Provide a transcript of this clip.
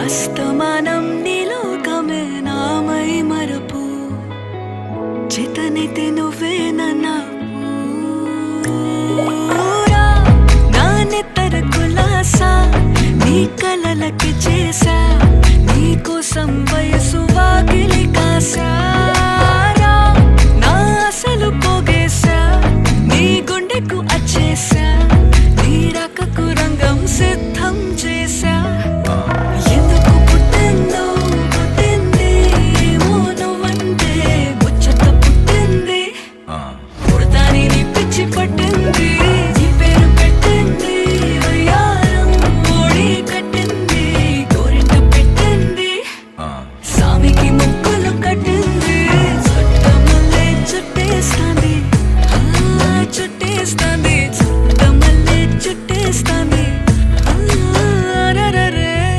అస్తమానం నీలోకమే నామై మరపు చేతనైతే నువ్వే నన్నా నానెత్తర కులాసా నీ కలలకి చేసా నీ కోసం వయసు వాకిలి కాసా